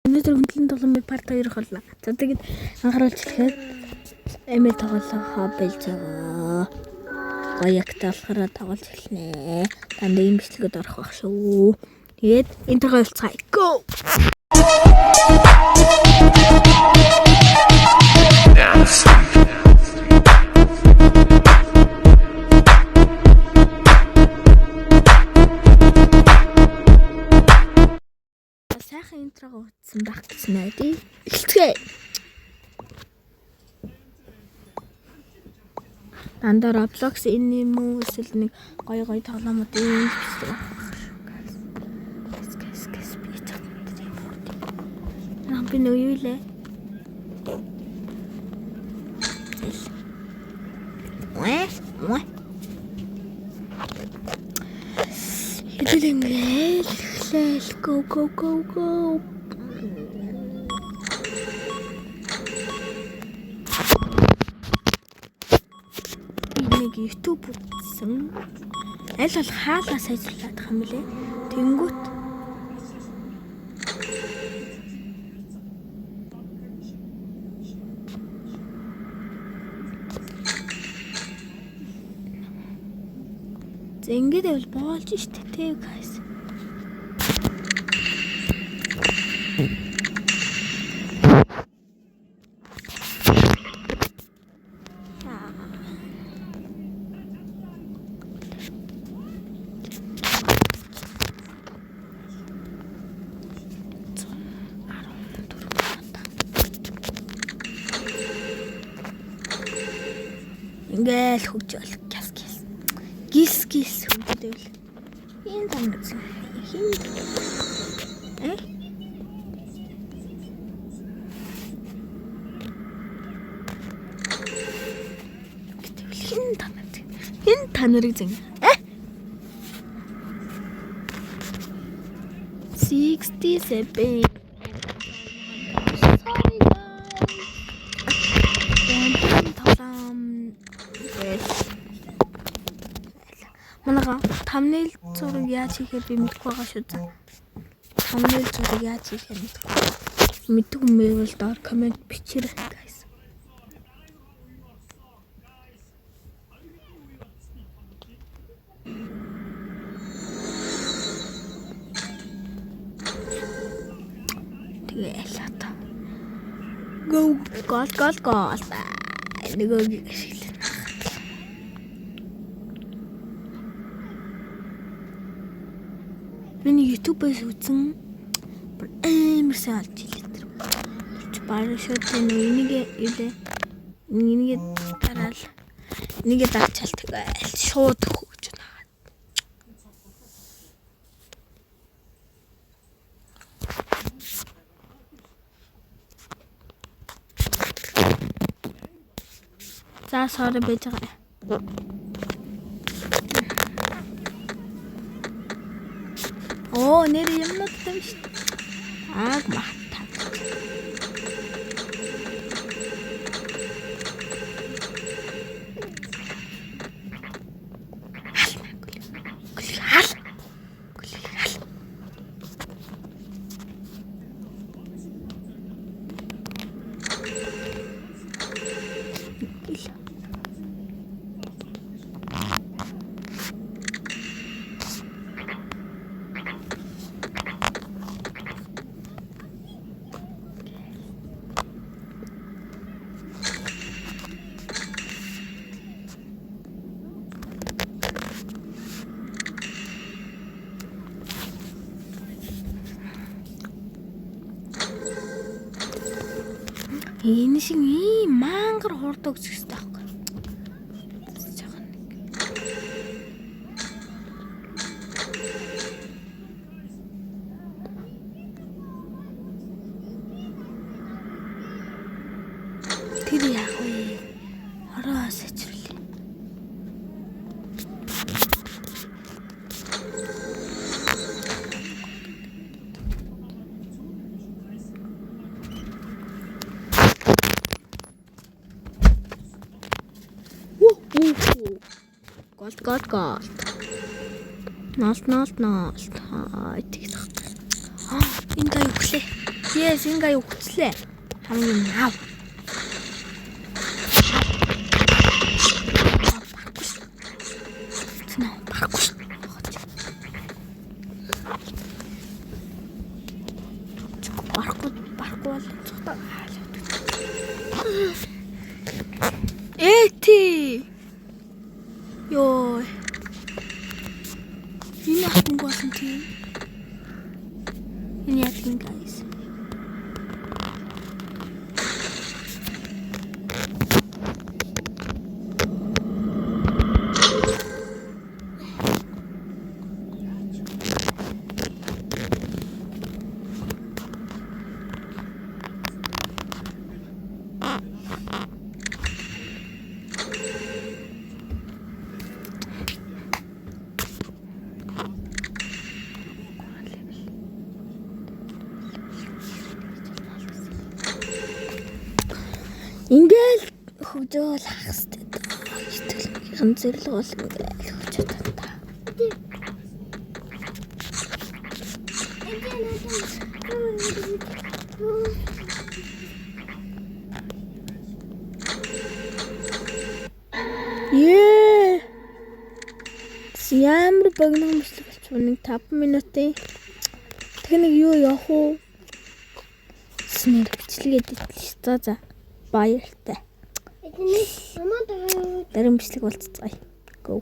Өнөөдөр хөндлөн тоглоомын парт 2 холлоо. За тэгээд анхааруулж хэлэхэд эмээ тоглохоо болж байгаа. Гоёгтай болохоор тоглож эхэлнэ. Дандаа ийм бичлэгэд орох байх шүү. Тэгээд интрого явуулцгаая. Go. Сайхан интрого утсан байх гэсэн найдаа. Эхэлцгээе. Дандаа Roblox энэ юм уу эсвэл нэг гоё тоглоомууд ийм бичлэг авах шүү. Би нөө юу лээ? Let's go. Нэг YouTube үзсэн. Аль бол хаалгаа сайжруулах юм лээ. Тэнгүүт ингээд л болж штэ тэ guys. Ингээл хөгжөөл гис хөгжөөл. Энэ тамгац. Хин танарыг зэн. 67. Манайха thumbnail зураг яаж хийхээр би мэдэхгүй байгаа шүү за. Thumbnail зураг яаж хийхээр мэдэхгүй. Мэдгүй мэйвэл доор комент бичээрэй guys. Тэгэл ата. Go. Нэгөөг шилэн. Миний YouTube-ээс үзэн амар сайн олж илээ. Бараг шууд энийг дараал. Энийг дарчаал тэгэл шууд хөөж наа. За sorry байж байгаа. Оо нэр юмнууд тавь шүү. Махта. Энэ шиг ийм мангар хурдаг гэсэн таахгүй. Тэр яах вэ? Ороо сэжрэл. Gold. Наалт. Ай тэгэх. Энэ гай өглөө. Yes, ингээ юу хүчлээ. Хамгийн нав. Барахгүй бол цогтой. Эти. Йоо. Энэ хатан болсон тийм. Энэ яг юм guys. Ингээл хөгжөөл хахстай. Сэтгэлийн зэрлэг бол ингээл хөгжөөд таа. Ее. Ямар богино мөслөг болчихвол нэг 5 минутын. Тэг нэг юу явах уу? Снэр бичлэгээд итлээ. За. Баяртай. Дарин бичлэг болцгоё. Go.